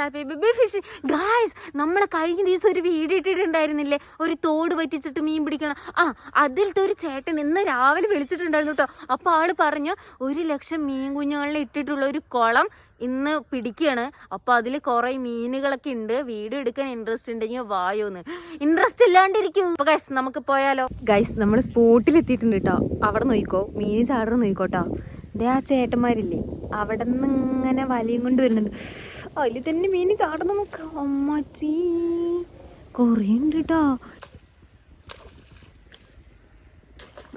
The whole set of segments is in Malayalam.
Happy baby fish. ഗായ്സ്, നമ്മൾ കഴിഞ്ഞ ദിവസം ഒരു വീഡിയോ ഇട്ടിട്ടുണ്ടായിരുന്നില്ലേ, ഒരു തോട് പറ്റിച്ചിട്ട് മീൻ പിടിക്കണം. അതിലത്തെ ഒരു ചേട്ടൻ ഇന്ന് രാവിലെ വിളിച്ചിട്ടുണ്ടായിരുന്നു കേട്ടോ. അപ്പോൾ ആള് പറഞ്ഞു 1,00,000 മീൻ കുഞ്ഞുങ്ങളെ ഇട്ടിട്ടുള്ള ഒരു കുളം ഇന്ന് പിടിക്കുകയാണ്. അപ്പോൾ അതിൽ കുറേ മീനുകളൊക്കെ ഉണ്ട്. വീഡിയോ എടുക്കാൻ ഇൻട്രസ്റ്റ് ഉണ്ടെങ്കിൽ വായോന്ന്. ഇൻട്രസ്റ്റ് ഇല്ലാണ്ടിരിക്കും. അപ്പോൾ ഗൈസ് നമുക്ക് പോയാലോ? ഗൈസ്, നമ്മൾ സ്പോട്ടിൽ എത്തിയിട്ടുണ്ട് കേട്ടോ. അവിടെ നോക്കിക്കോ, മീൻ ചാടണം നോക്കിക്കോട്ടോ. ഇതേ ആ ചേട്ടന്മാരില്ലേ, അവിടെ നിന്ന് ഇങ്ങനെ വലയും കൊണ്ട് വരുന്നുണ്ട്. അതിൽ തന്നെ മീൻ ചാടണം നോക്കാം. അമ്മച്ചി കുറേ ഉണ്ട് കേട്ടോ.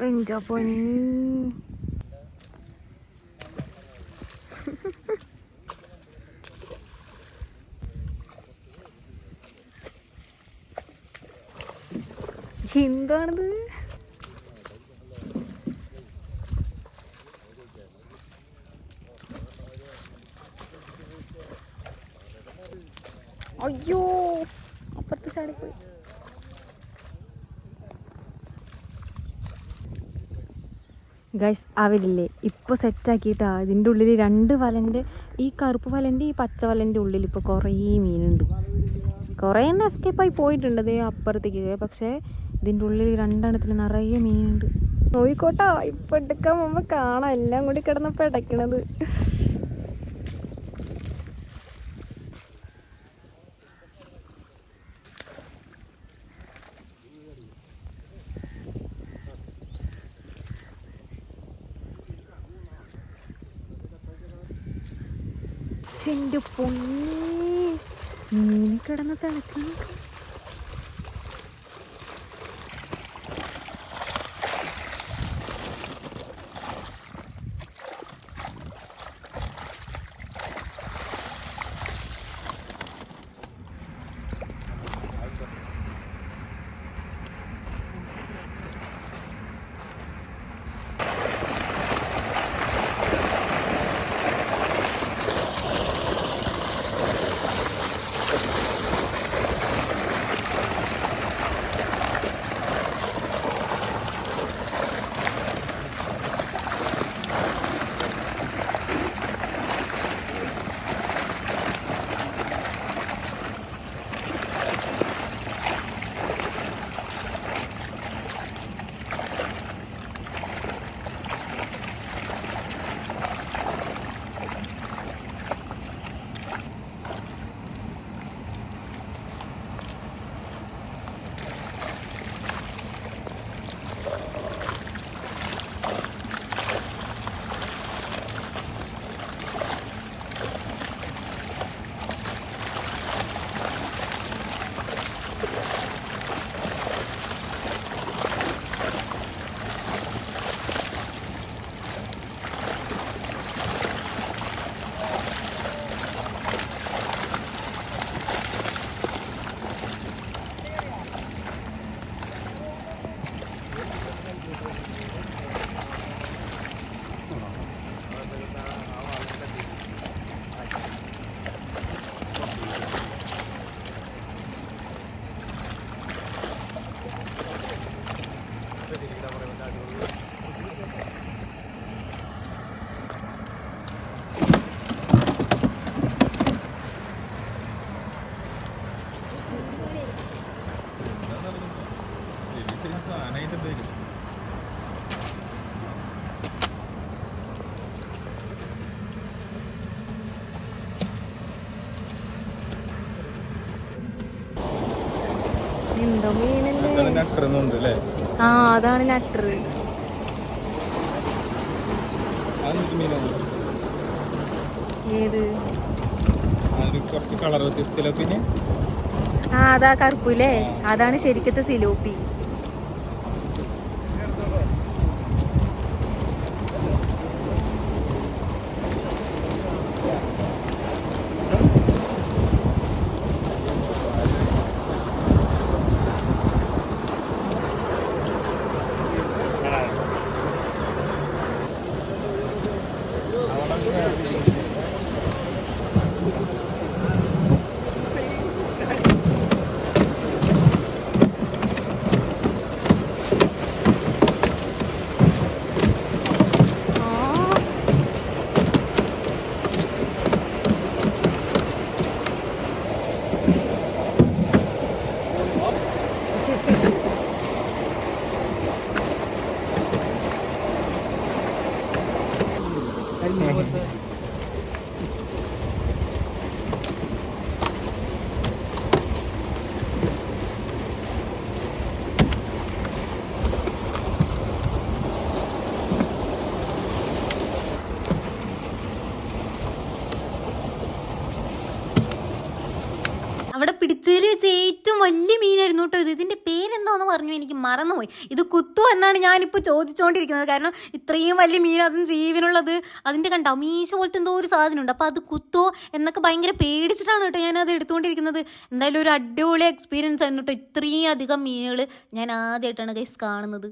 എന്താ പൊന്നി, എന്താണിത്? അയ്യോ, അപ്പുറത്ത് ചാടിപ്പോയി. ഗൈസ്, അവരില്ലേ ഇപ്പോൾ സെറ്റാക്കിയിട്ടാ. ഇതിൻ്റെ ഉള്ളിൽ 2 വലൻ്റെ, ഈ കറുപ്പ് വലൻ്റെ ഈ പച്ച വലൻ്റെ ഉള്ളിൽ ഇപ്പോൾ കുറേ മീനുണ്ട്. കുറേ എണ്ണം എസ്കേപ്പായി പോയിട്ടുണ്ട് അതേ അപ്പുറത്തേക്ക്. പക്ഷേ ഇതിൻ്റെ ഉള്ളിൽ 2 നിറയെ മീനുണ്ട്. നോയിക്കോട്ടാ, ഇപ്പം എടുക്കാൻ മുമ്പ് കാണാം എല്ലാം കൂടി കിടന്നപ്പോൾ ഇടയ്ക്കണത്. എൻ്റെ പൊന്നി, മീൻ കിടന്ന് തിളക്കുന്നു. എന്തോ മീനല്ലേ? അതാണ് നട്ടർ. ഏത്? അതാ കറുപ്പില്ലേ, അതാണ് ശരിക്കത്തെ സിലോപ്പി. ഗൈസ് ഏറ്റവും വലിയ മീനായിരുന്നു കേട്ടോ ഇത്. ഇതിൻ്റെ പേരെന്തോന്ന് പറഞ്ഞു, എനിക്ക് മറന്നുപോയി. ഇത് കുത്തു എന്നാണ് ഞാനിപ്പോൾ ചോദിച്ചുകൊണ്ടിരിക്കുന്നത്. കാരണം ഇത്രയും വലിയ മീൻ, അതും ജീവനുള്ളത്, അതിൻ്റെ കണ്ടോ മീശ പോലത്തെ എന്തോ ഒരു സാധനമുണ്ട്. അപ്പോൾ അത് കുത്തോ എന്നൊക്കെ ഭയങ്കര പേടിച്ചിട്ടാണ് കേട്ടോ ഞാനത് എടുത്തുകൊണ്ടിരിക്കുന്നത്. എന്തായാലും ഒരു അടിപൊളി എക്സ്പീരിയൻസ് ആയിരുന്നു കേട്ടോ. ഇത്രയും അധികം മീനുകൾ ഞാൻ ആദ്യമായിട്ടാണ് ഗൈസ് കാണുന്നത്.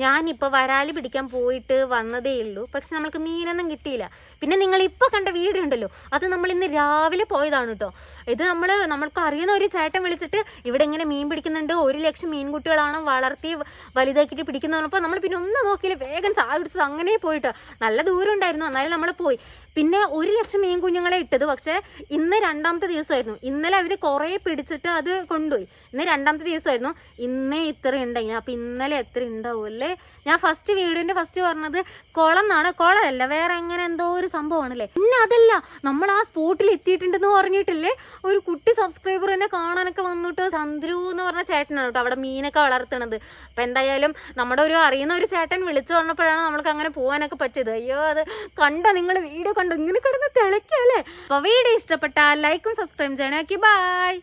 ഞാനിപ്പോൾ വരാല് പിടിക്കാൻ പോയിട്ട് വന്നതേ ഉള്ളൂ. പക്ഷെ നമ്മൾക്ക് മീനൊന്നും കിട്ടിയില്ല. പിന്നെ നിങ്ങളിപ്പോൾ കണ്ട വീഡിയോ ഉണ്ടല്ലോ, അത് നമ്മൾ ഇന്ന് രാവിലെ പോയതാണ് കേട്ടോ. ഇത് നമ്മൾക്ക് അറിയുന്ന ഒരു ചേട്ടൻ വിളിച്ചിട്ട് ഇവിടെ ഇങ്ങനെ മീൻ പിടിക്കുന്നുണ്ട്, 1 ലക്ഷം മീൻകുട്ടികളാണ് വളർത്തി വലുതാക്കിയിട്ട് പിടിക്കുന്ന പറഞ്ഞപ്പോൾ നമ്മൾ പിന്നെ ഒന്നും നോക്കിയില്ല, വേഗം ചായ പിടിച്ചത് അങ്ങനെ പോയിട്ടോ. നല്ല ദൂരം ഉണ്ടായിരുന്നു, എന്നാലും നമ്മൾ പോയി. പിന്നെ 1 ലക്ഷം മീൻ കുഞ്ഞുങ്ങളെ ഇട്ടത്. പക്ഷേ ഇന്ന് 2ാമത്തെ ദിവസമായിരുന്നു. ഇന്നലെ അവർ കുറേ പിടിച്ചിട്ട് അത് കൊണ്ടുപോയി. ഇന്ന് 2ാമത്തെ ദിവസമായിരുന്നു. ഇന്നേ ഇത്ര ഉണ്ടായി. അപ്പം ഇന്നലെ എത്ര ഉണ്ടാവും അല്ലേ? ഞാൻ വീഡിയോൻ്റെ ഫസ്റ്റ് പറഞ്ഞത് കുളം എന്നാണ്. കുളമല്ല, വേറെ എങ്ങനെ എന്തോ ഒരു സംഭവമാണല്ലേ. പിന്നെ അതല്ല, നമ്മൾ ആ സ്പോട്ടിൽ എത്തിയിട്ടുണ്ടെന്ന് പറഞ്ഞിട്ടില്ലേ ഒരു കുട്ടി സബ്സ്ക്രൈബർ എന്നെ കാണാനൊക്കെ വന്നിട്ട്, ചന്ദ്രു എന്ന് പറഞ്ഞ ചേട്ടനാണ് കേട്ടോ അവിടെ മീനൊക്കെ വളർത്തണത്. അപ്പം എന്തായാലും നമ്മുടെ അറിയുന്ന ഒരു ചേട്ടൻ വിളിച്ചു പറഞ്ഞപ്പോഴാണ് നമ്മൾക്ക് അങ്ങനെ പോകാനൊക്കെ പറ്റിയത്. അയ്യോ, അത് കണ്ടോ നിങ്ങൾ വീഡിയോ കണ്ടോ? ഇങ്ങനെ കിടന്ന് തിളയ്ക്കല്ലേ. അപ്പോൾ വീഡിയോ ഇഷ്ടപ്പെട്ടാൽ ലൈക്കും സബ്സ്ക്രൈബ് ചെയ്യണേ. Okay, by.